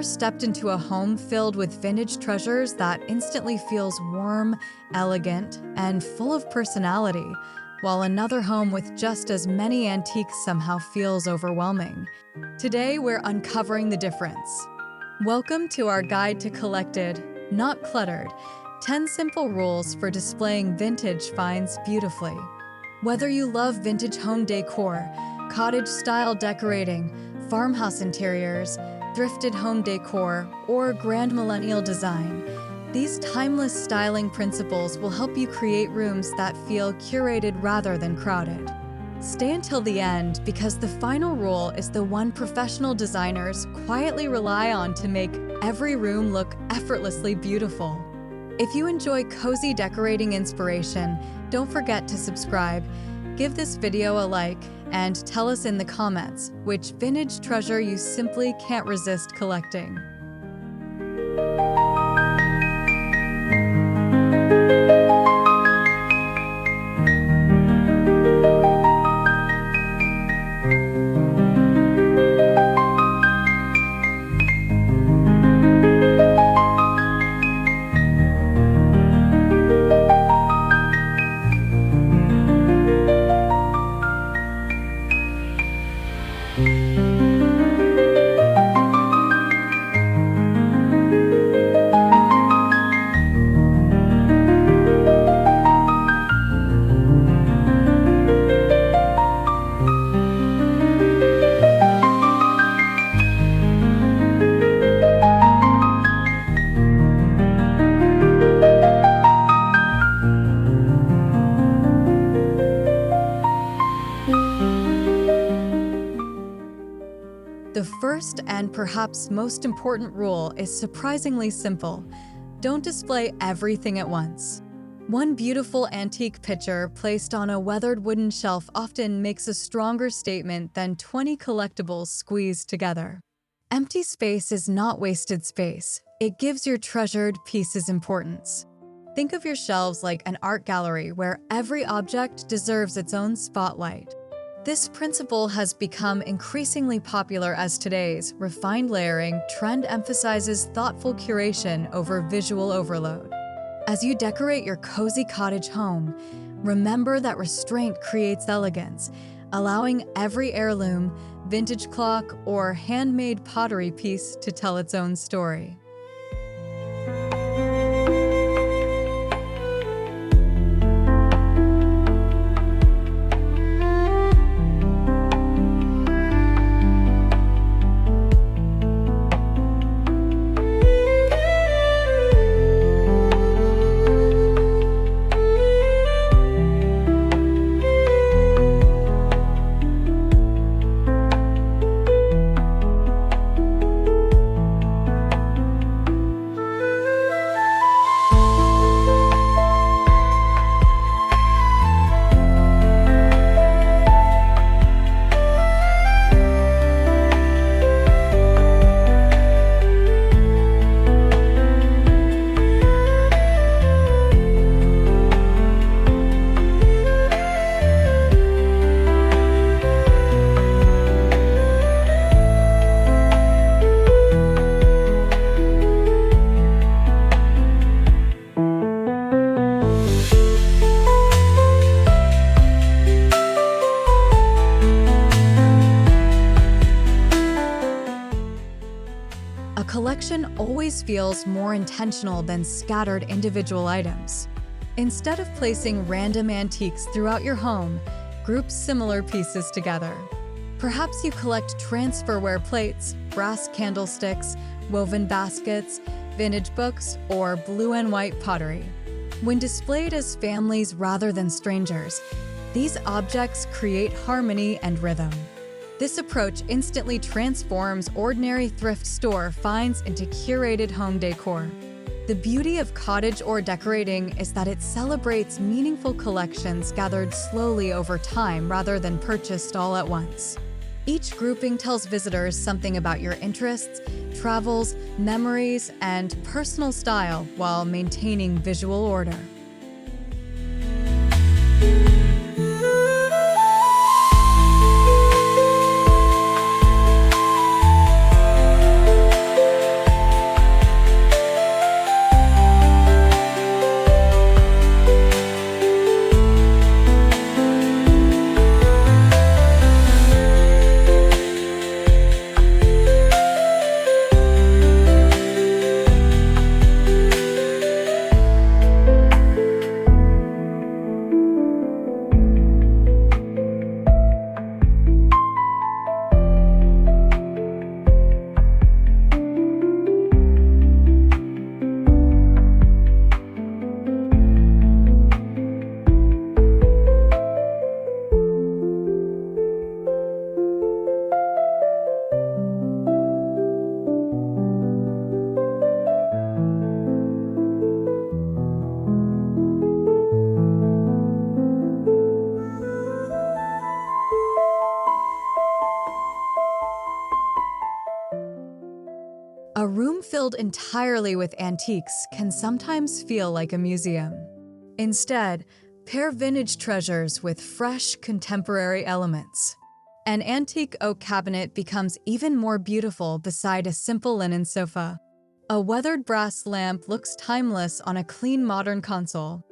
stepped into a home filled with vintage treasures that instantly feels warm, elegant, and full of personality, while another home with just as many antiques somehow feels overwhelming? Today, we're uncovering the difference. Welcome to our guide to Collected, Not Cluttered, 10 simple rules for displaying vintage finds beautifully. Whether you love vintage home decor, cottage-style decorating, farmhouse interiors, thrifted home decor, or Grandmillennial design, these timeless styling principles will help you create rooms that feel curated rather than crowded. Stay until the end because the final rule is the one professional designers quietly rely on to make every room look effortlessly beautiful. If you enjoy cozy decorating inspiration, don't forget to subscribe, give this video a like, and tell us in the comments which vintage treasure you simply can't resist collecting. The first and perhaps most important rule is surprisingly simple. Don't display everything at once. One beautiful antique picture placed on a weathered wooden shelf often makes a stronger statement than 20 collectibles squeezed together. Empty space is not wasted space. It gives your treasured pieces importance. Think of your shelves like an art gallery where every object deserves its own spotlight. This principle has become increasingly popular as today's refined layering trend emphasizes thoughtful curation over visual overload. As you decorate your cozy cottage home, remember that restraint creates elegance, allowing every heirloom, vintage clock, or handmade pottery piece to tell its own story. A collection always feels more intentional than scattered individual items. Instead of placing random antiques throughout your home, group similar pieces together. Perhaps you collect transferware plates, brass candlesticks, woven baskets, vintage books, or blue and white pottery. When displayed as families rather than strangers, these objects create harmony and rhythm. This approach instantly transforms ordinary thrift store finds into curated home decor. The beauty of cottage or decorating is that it celebrates meaningful collections gathered slowly over time rather than purchased all at once. Each grouping tells visitors something about your interests, travels, memories, and personal style while maintaining visual order. filled entirely with antiques can sometimes feel like a museum. Instead, pair vintage treasures with fresh, contemporary elements. An antique oak cabinet becomes even more beautiful beside a simple linen sofa. A weathered brass lamp looks timeless on a clean modern console.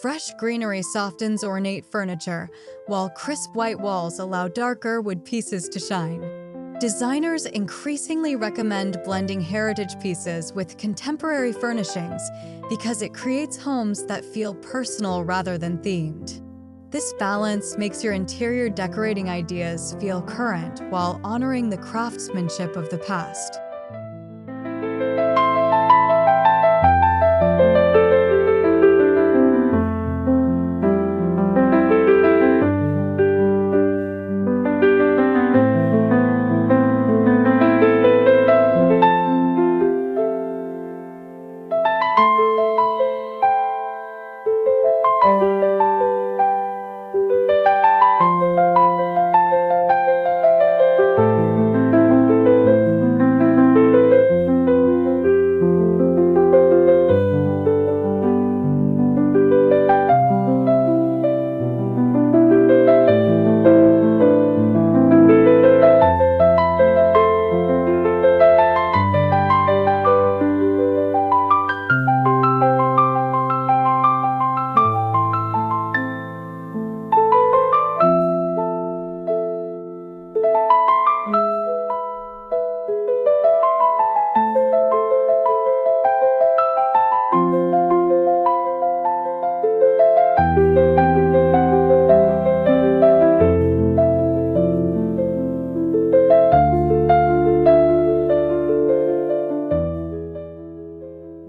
Fresh greenery softens ornate furniture, while crisp white walls allow darker wood pieces to shine. Designers increasingly recommend blending heritage pieces with contemporary furnishings because it creates homes that feel personal rather than themed. This balance makes your interior decorating ideas feel current while honoring the craftsmanship of the past.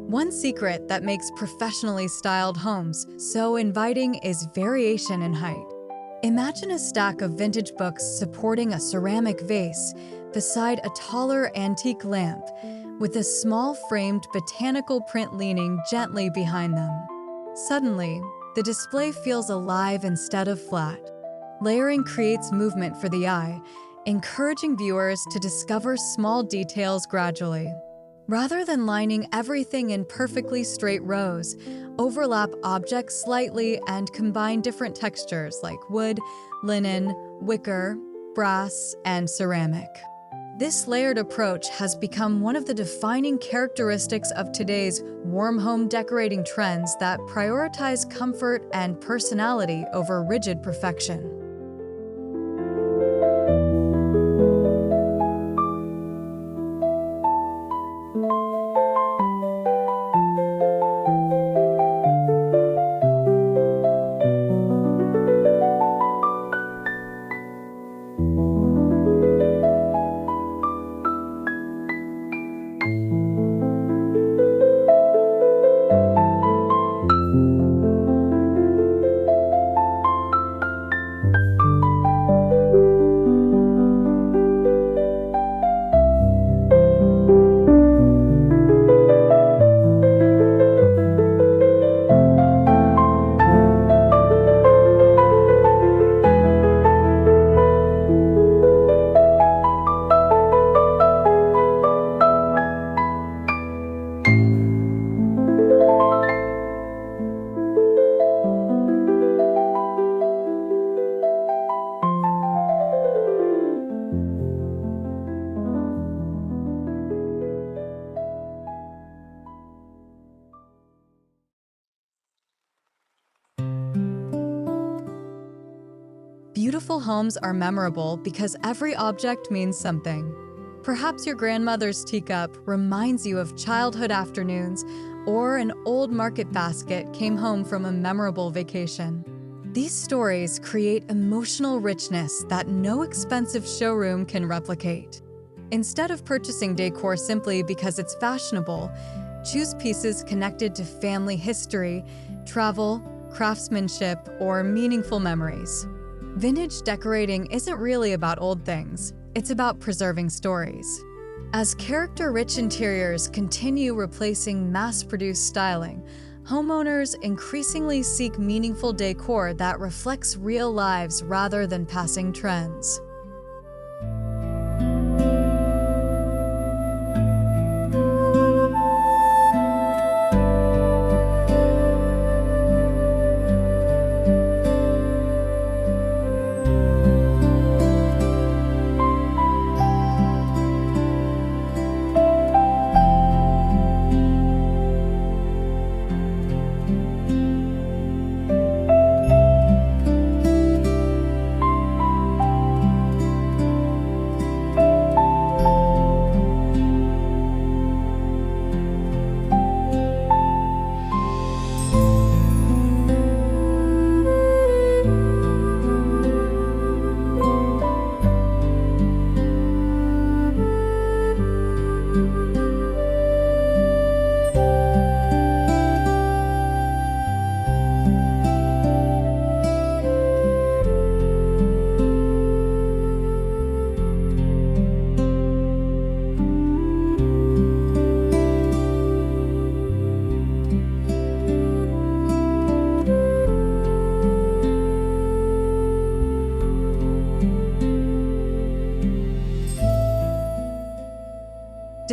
One secret that makes professionally styled homes so inviting is variation in height. Imagine a stack of vintage books supporting a ceramic vase beside a taller antique lamp, with a small framed botanical print leaning gently behind them. Suddenly, the display feels alive instead of flat. Layering creates movement for the eye, encouraging viewers to discover small details gradually. Rather than lining everything in perfectly straight rows, overlap objects slightly and combine different textures like wood, linen, wicker, brass, and ceramic. This layered approach has become one of the defining characteristics of today's warm home decorating trends that prioritize comfort and personality over rigid perfection. Beautiful homes are memorable because every object means something. Perhaps your grandmother's teacup reminds you of childhood afternoons, or an old market basket came home from a memorable vacation. These stories create emotional richness that no expensive showroom can replicate. Instead of purchasing decor simply because it's fashionable, choose pieces connected to family history, travel, craftsmanship, or meaningful memories. Vintage decorating isn't really about old things, it's about preserving stories. As character-rich interiors continue replacing mass-produced styling, homeowners increasingly seek meaningful decor that reflects real lives rather than passing trends.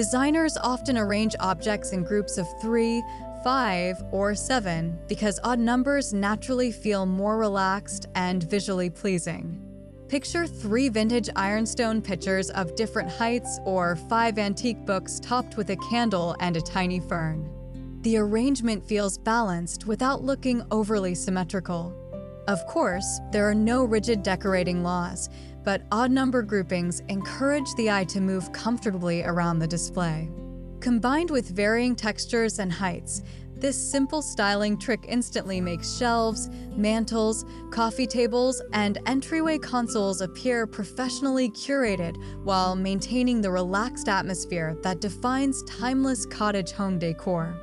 Designers often arrange objects in groups of 3, 5, or 7 because odd numbers naturally feel more relaxed and visually pleasing. Picture 3 vintage ironstone pitchers of different heights or 5 antique books topped with a candle and a tiny fern. The arrangement feels balanced without looking overly symmetrical. Of course, there are no rigid decorating laws, but odd number groupings encourage the eye to move comfortably around the display. Combined with varying textures and heights, this simple styling trick instantly makes shelves, mantels, coffee tables, and entryway consoles appear professionally curated while maintaining the relaxed atmosphere that defines timeless cottage home decor.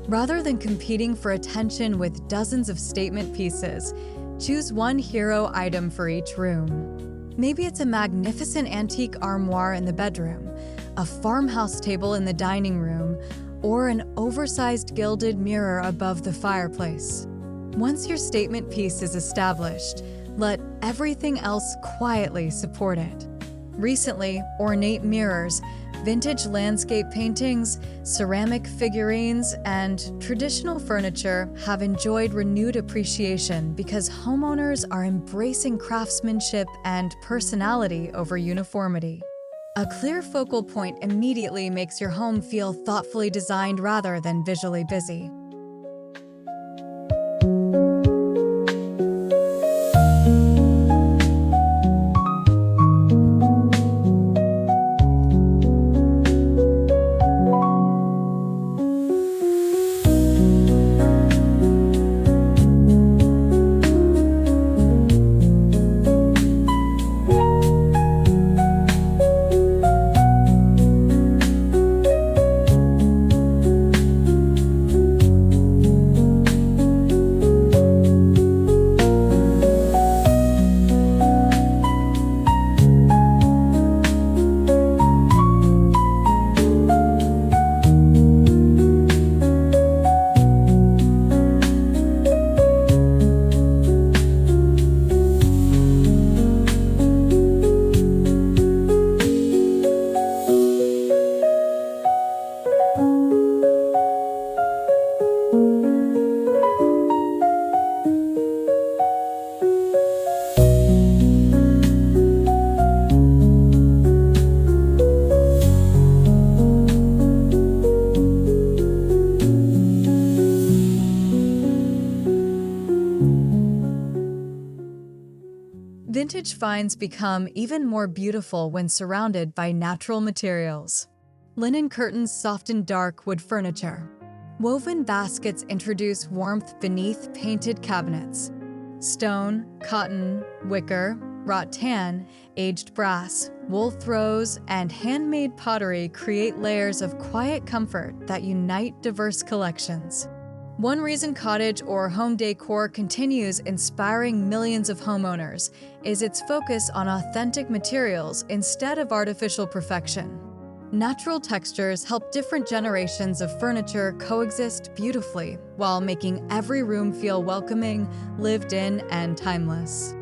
Rather than competing for attention with dozens of statement pieces, choose one hero item for each room. Maybe it's a magnificent antique armoire in the bedroom, a farmhouse table in the dining room, or an oversized gilded mirror above the fireplace. Once your statement piece is established, let everything else quietly support it. Recently, ornate mirrors, vintage landscape paintings, ceramic figurines, and traditional furniture have enjoyed renewed appreciation because homeowners are embracing craftsmanship and personality over uniformity. A clear focal point immediately makes your home feel thoughtfully designed rather than visually busy. Vintage finds become even more beautiful when surrounded by natural materials. Linen curtains soften dark wood furniture. Woven baskets introduce warmth beneath painted cabinets. Stone, cotton, wicker, wrought tan, aged brass, wool throws, and handmade pottery create layers of quiet comfort that unite diverse collections. One reason cottage or home decor continues inspiring millions of homeowners is its focus on authentic materials instead of artificial perfection. Natural textures help different generations of furniture coexist beautifully while making every room feel welcoming, lived in, and timeless.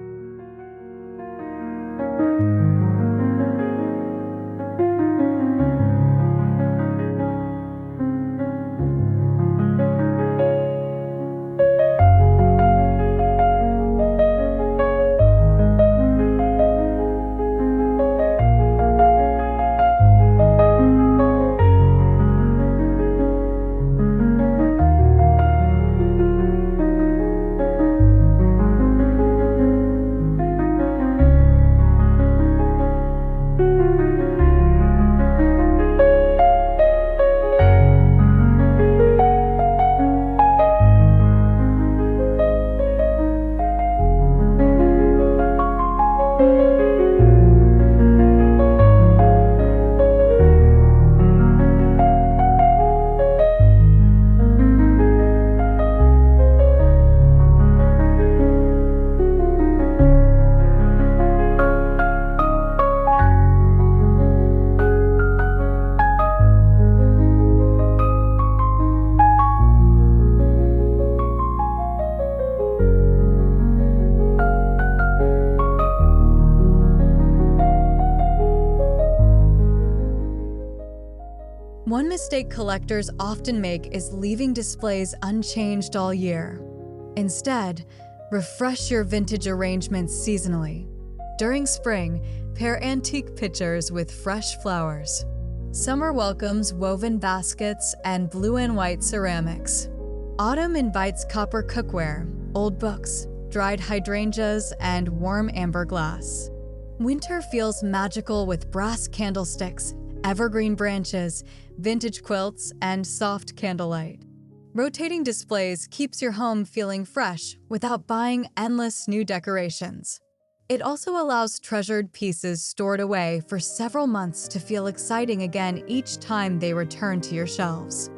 One mistake collectors often make is leaving displays unchanged all year. Instead, refresh your vintage arrangements seasonally. During spring, pair antique pitchers with fresh flowers. Summer welcomes woven baskets and blue and white ceramics. Autumn invites copper cookware, old books, dried hydrangeas, and warm amber glass. Winter feels magical with brass candlesticks, evergreen branches, vintage quilts, and soft candlelight. Rotating displays keeps your home feeling fresh without buying endless new decorations. It also allows treasured pieces stored away for several months to feel exciting again each time they return to your shelves.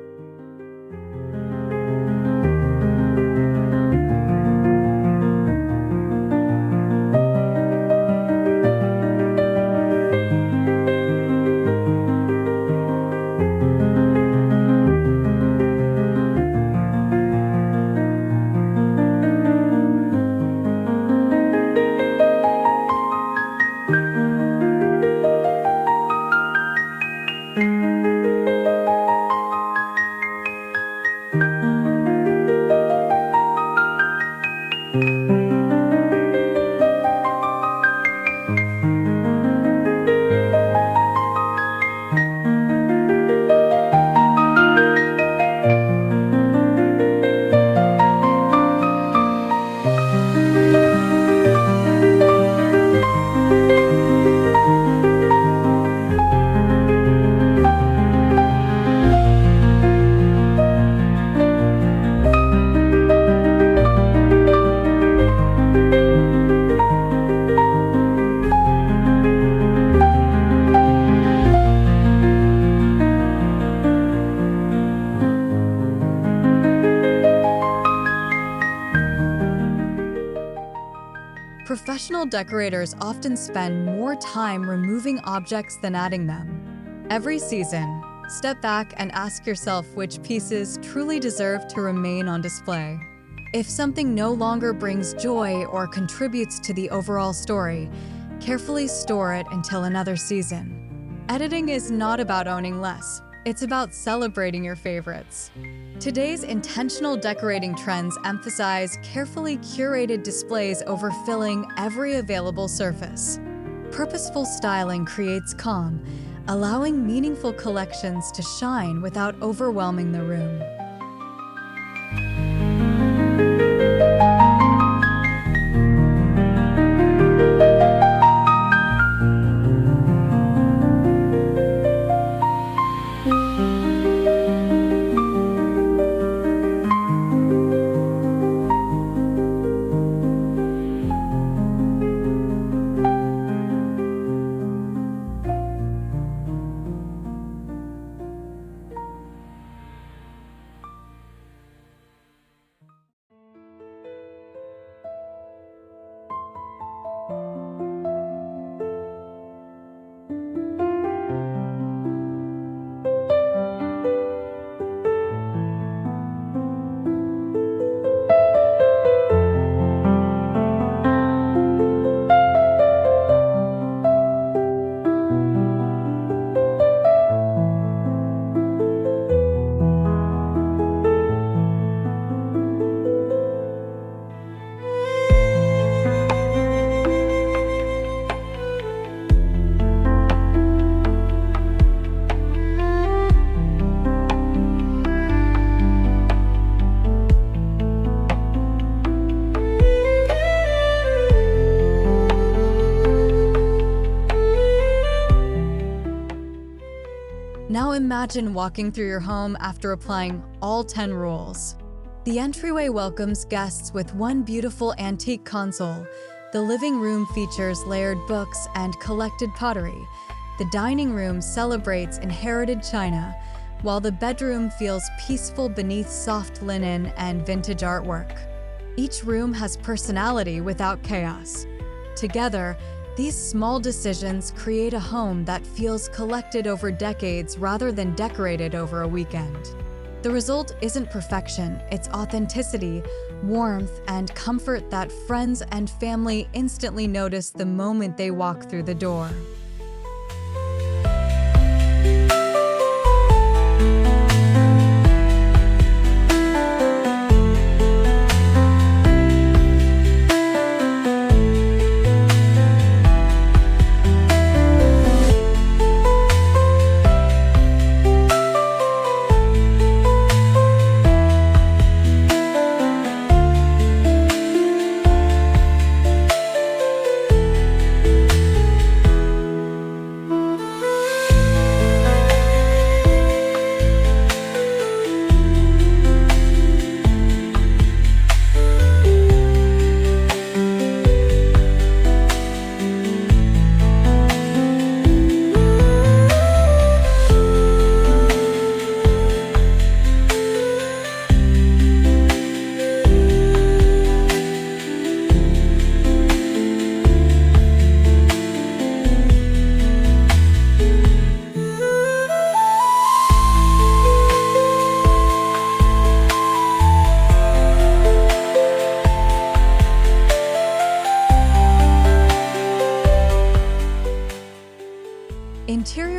Professional decorators often spend more time removing objects than adding them. Every season, step back and ask yourself which pieces truly deserve to remain on display. If something no longer brings joy or contributes to the overall story, carefully store it until another season. Editing is not about owning less. It's about celebrating your favorites. Today's intentional decorating trends emphasize carefully curated displays over filling every available surface. Purposeful styling creates calm, allowing meaningful collections to shine without overwhelming the room. Now imagine walking through your home after applying all 10 rules. The entryway welcomes guests with one beautiful antique console. The living room features layered books and collected pottery. The dining room celebrates inherited china, while the bedroom feels peaceful beneath soft linen and vintage artwork. Each room has personality without chaos. Together, these small decisions create a home that feels collected over decades rather than decorated over a weekend. The result isn't perfection, it's authenticity, warmth, and comfort that friends and family instantly notice the moment they walk through the door.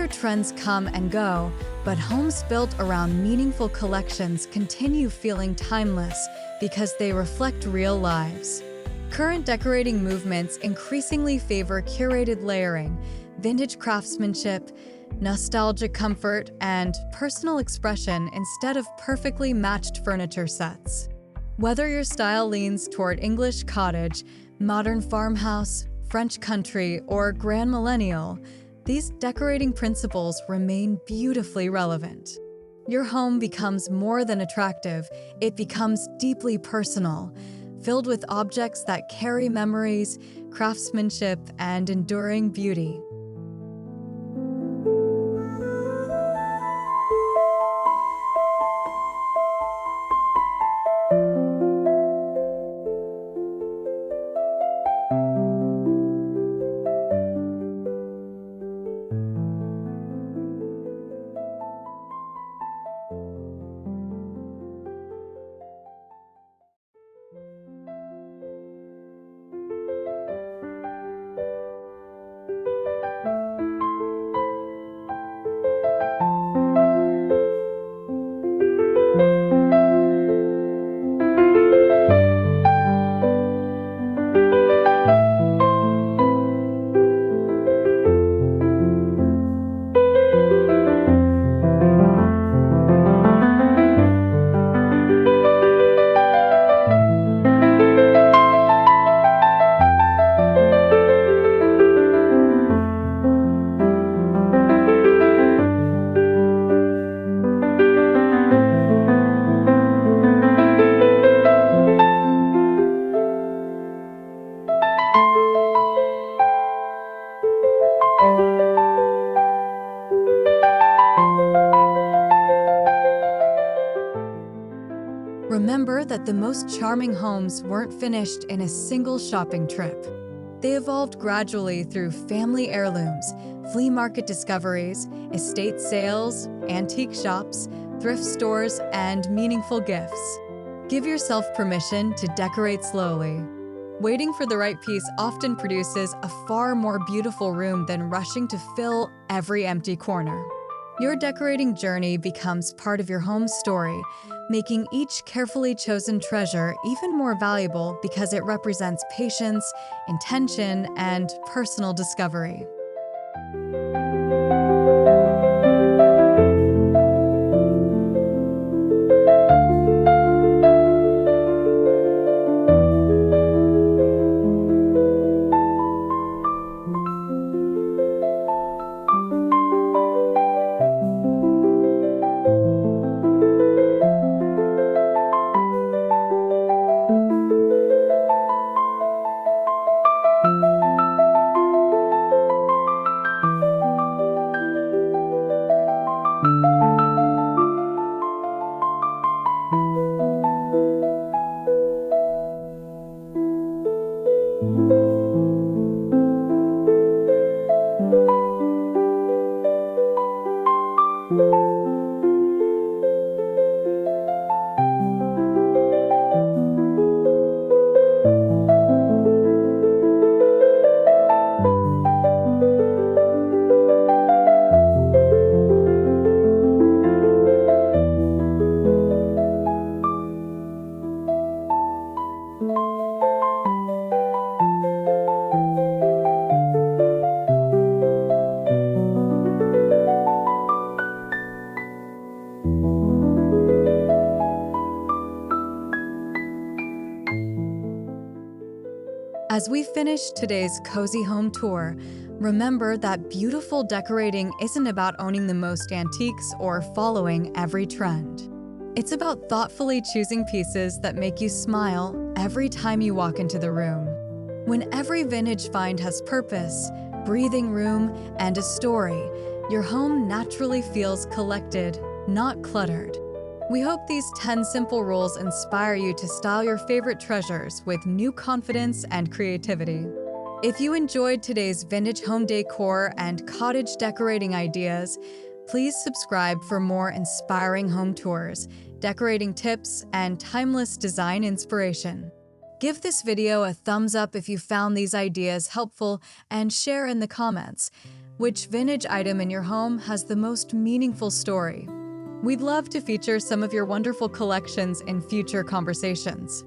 Sure, trends come and go, but homes built around meaningful collections continue feeling timeless because they reflect real lives. Current decorating movements increasingly favor curated layering, vintage craftsmanship, nostalgic comfort, and personal expression instead of perfectly matched furniture sets. Whether your style leans toward English cottage, modern farmhouse, French country, or Grandmillennial, these decorating principles remain beautifully relevant. Your home becomes more than attractive, it becomes deeply personal, filled with objects that carry memories, craftsmanship, and enduring beauty. Remember that the most charming homes weren't finished in a single shopping trip. They evolved gradually through family heirlooms, flea market discoveries, estate sales, antique shops, thrift stores, and meaningful gifts. Give yourself permission to decorate slowly. Waiting for the right piece often produces a far more beautiful room than rushing to fill every empty corner. Your decorating journey becomes part of your home's story, making each carefully chosen treasure even more valuable because it represents patience, intention, and personal discovery. As we finish today's cozy home tour, remember that beautiful decorating isn't about owning the most antiques or following every trend. It's about thoughtfully choosing pieces that make you smile every time you walk into the room. When every vintage find has purpose, breathing room, and a story, your home naturally feels collected, not cluttered. We hope these 10 simple rules inspire you to style your favorite treasures with new confidence and creativity. If you enjoyed today's vintage home decor and cottage decorating ideas, please subscribe for more inspiring home tours, decorating tips, and timeless design inspiration. Give this video a thumbs up if you found these ideas helpful and share in the comments. Which vintage item in your home has the most meaningful story? We'd love to feature some of your wonderful collections in future conversations.